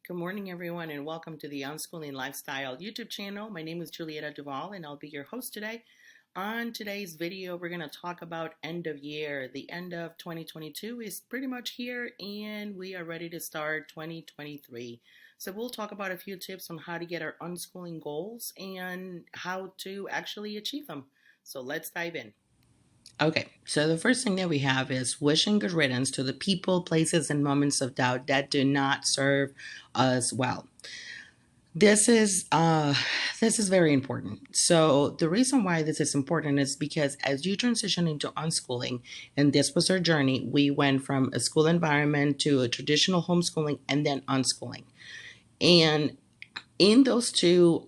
Good morning, everyone, and welcome to the Unschooling Lifestyle YouTube channel. My name is Julieta Duval, and I'll be your host today. On today's video, we're going to talk about end of year. The end of 2022 is pretty much here, and we are ready to start 2023. So we'll talk about a few tips on how to get our unschooling goals and how to actually achieve them. So let's dive in. Okay, so the first thing that we have is wishing good riddance to the people, places, and moments of doubt that do not serve us well. This is very important. So the reason why this is important is because as you transition into unschooling, and this was our journey, we went from a school environment to a traditional homeschooling and then unschooling. And in those two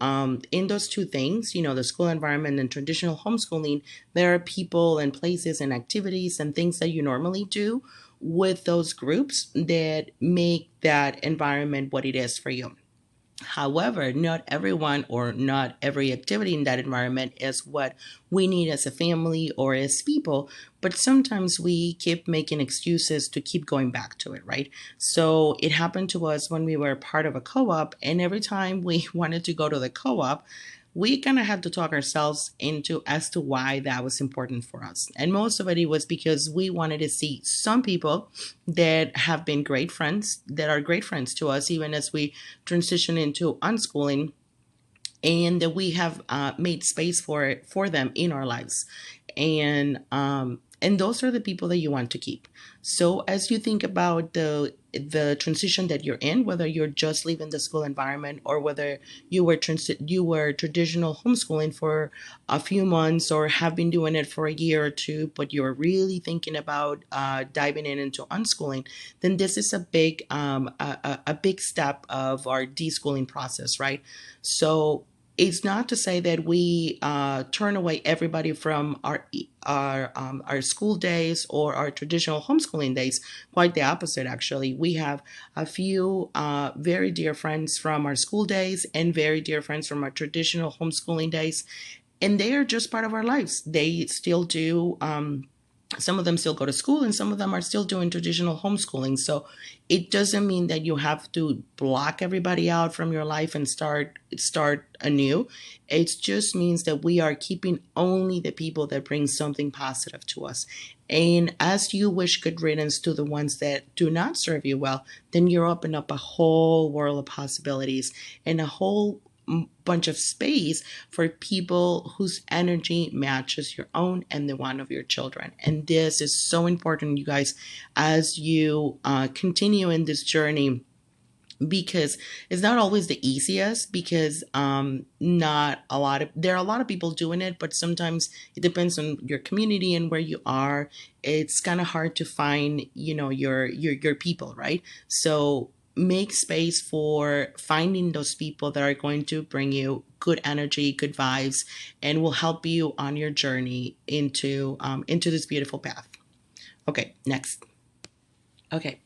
things, the school environment and traditional homeschooling, there are people and places and activities and things that you normally do with those groups that make that environment what it is for you. However, not everyone or not every activity in that environment is what we need as a family or as people, but sometimes we keep making excuses to keep going back to it, right? So it happened to us when we were part of a co op, and every time we wanted to go to the co op, we kind of had to talk ourselves into as to why that was important for us. And most of it was because we wanted to see some people that have been great friends, that are great friends to us, even as we transition into unschooling, and that we have made space for them in our lives. And those are the people that you want to keep. So as you think about the transition that you're in, whether you're just leaving the school environment or whether you were traditional homeschooling for a few months or have been doing it for a year or two, but you're really thinking about diving into unschooling, then this is a big step of our deschooling process, right? So it's not to say that we turn away everybody from our school days or our traditional homeschooling days. Quite the opposite, actually. We have a few very dear friends from our school days and very dear friends from our traditional homeschooling days, and they are just part of our lives. They still do. Some of them still go to school and some of them are still doing traditional homeschooling. So it doesn't mean that you have to block everybody out from your life and start anew. It just means that we are keeping only the people that bring something positive to us. And as you wish good riddance to the ones that do not serve you well, then you're opening up a whole world of possibilities and a whole bunch of space for people whose energy matches your own and the one of your children. And this is so important, you guys, as you continue in this journey, because it's not always the easiest, because there are a lot of people doing it, but sometimes it depends on your community and where you are. It's kind of hard to find your people, right? So make space for finding those people that are going to bring you good energy, good vibes, and will help you on your journey into this beautiful path. Okay, next. Okay,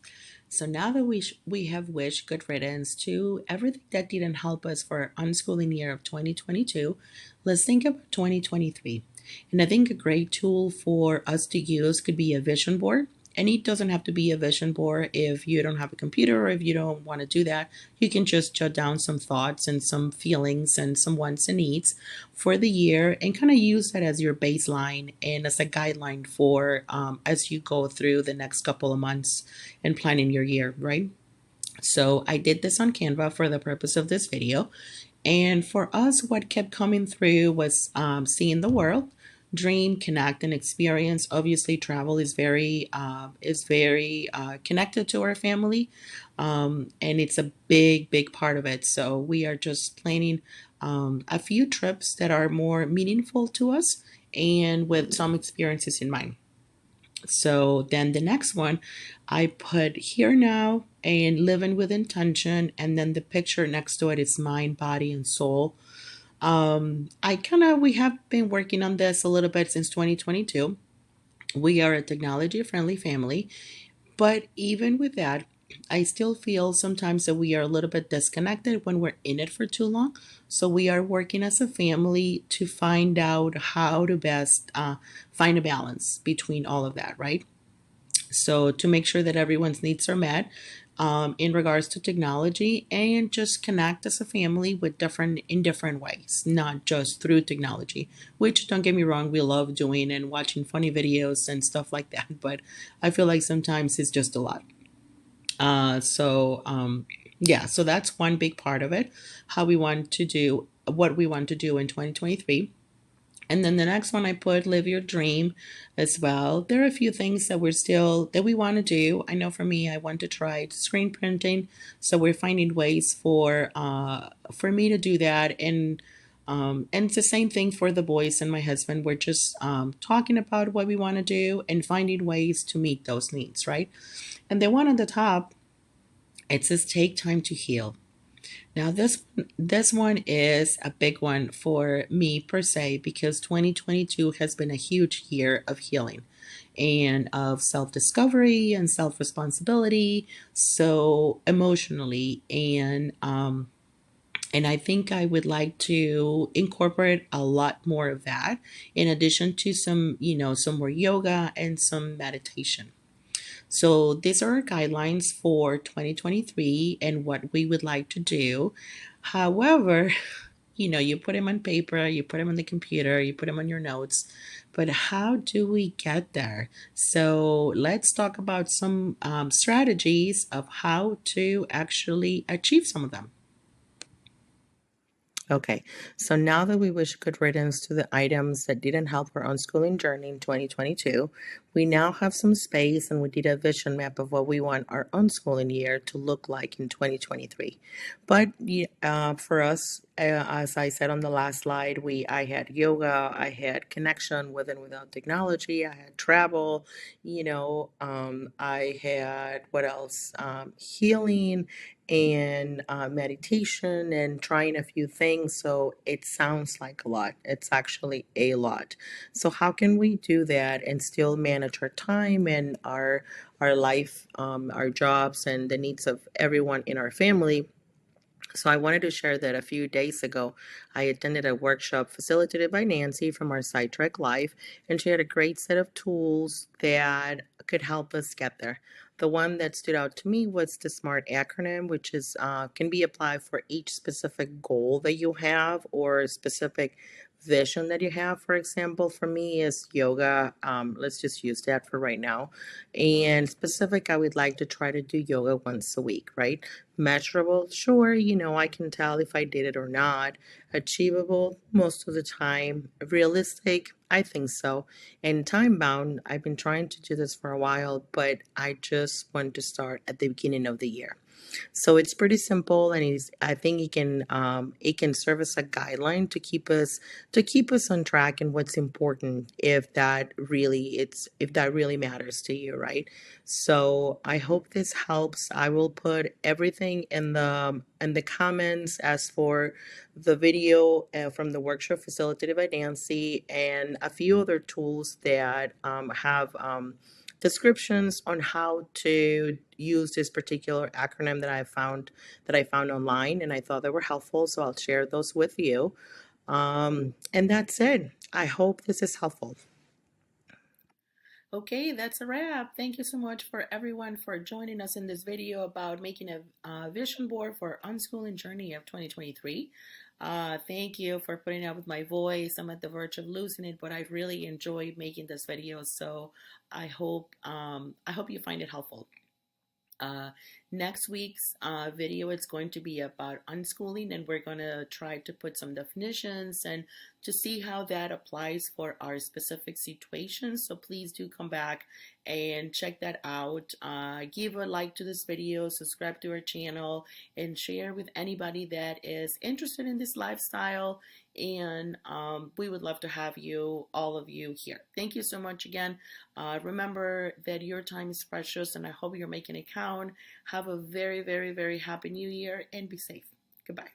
so now that we have wished good riddance to everything that didn't help us for our unschooling year of 2022, let's think about 2023. And I think a great tool for us to use could be a vision board. And it doesn't have to be a vision board if you don't have a computer or if you don't want to do that. You can just jot down some thoughts and some feelings and some wants and needs for the year and kind of use that as your baseline and as a guideline for as you go through the next couple of months and planning your year, right? So I did this on Canva for the purpose of this video. And for us, what kept coming through was seeing the world, dream, connect, and experience. Obviously, travel is very connected to our family, and it's a big part of it. So we are just planning a few trips that are more meaningful to us and with some experiences in mind. So then the next one, I put here now and living with intention, and then the picture next to it is mind, body, and soul. We have been working on this a little bit since 2022. We are a technology friendly family, but even with that, I still feel sometimes that we are a little bit disconnected when we're in it for too long. So we are working as a family to find out how to best find a balance between all of that, right? So to make sure that everyone's needs are met in regards to technology, and just connect as a family with different ways, not just through technology. Which, don't get me wrong, we love doing and watching funny videos and stuff like that. But I feel like sometimes it's just a lot. Yeah, so that's one big part of it. How we want to do what we want to do in 2023. And then the next one I put live your dream as well. There are a few things that we want to do. I know for me, I want to try screen printing, so we're finding ways for me to do that. And it's the same thing for the boys and my husband. We're just talking about what we want to do and finding ways to meet those needs, right? And the one on the top, it says take time to heal. Now this one is a big one for me per se, because 2022 has been a huge year of healing and of self-discovery and self-responsibility, so emotionally. And I think I would like to incorporate a lot more of that, in addition to some more yoga and some meditation. So these are our guidelines for 2023 and what we would like to do. However, you put them on paper, you put them on the computer, you put them on your notes, but how do we get there? So let's talk about some strategies of how to actually achieve some of them. Okay, so now that we wish good riddance to the items that didn't help our unschooling journey in 2022, we now have some space and we did a vision map of what we want our unschooling year to look like in 2023. But for us, as I said on the last slide, I had yoga, I had connection with and without technology, I had travel, I had what else? Healing and meditation and trying a few things. So it sounds like a lot. It's actually a lot. So how can we do that and still manage our time and our life, our jobs, and the needs of everyone in our family? So I wanted to share that a few days ago, I attended a workshop facilitated by Nancy from our Sidetrack Life, and she had a great set of tools that could help us get there. The one that stood out to me was the SMART acronym, which is can be applied for each specific goal that you have or a specific vision that you have. For example, for me is yoga. Let's just use that for right now. And specific, I would like to try to do yoga once a week, right? Measurable, sure, I can tell if I did it or not. Achievable, most of the time. Realistic, I think so. And time bound, I've been trying to do this for a while, but I just want to start at the beginning of the year. So it's pretty simple, and I think it can serve as a guideline to keep us on track and what's important, if that really matters to you, right? So I hope this helps. I will put everything in the comments as for the video from the workshop facilitated by Nancy, and a few other tools that have descriptions on how to use this particular acronym that I found online, and I thought they were helpful, so I'll share those with you. And that's it. I hope this is helpful. Okay, that's a wrap. Thank you so much for everyone for joining us in this video about making a vision board for unschooling journey of 2023. Thank you for putting up with my voice. I'm at the verge of losing it, but I really enjoyed making this video. So I hope you find it helpful. Uh, Next week's video is going to be about unschooling, and we're going to try to put some definitions and to see how that applies for our specific situations. So please do come back and check that out. Give a like to this video, subscribe to our channel, and share with anybody that is interested in this lifestyle. And we would love to have all of you here. Thank you so much again. Remember that your time is precious, and I hope you're making it count. Have a very, very, very happy new year, and be safe. Goodbye.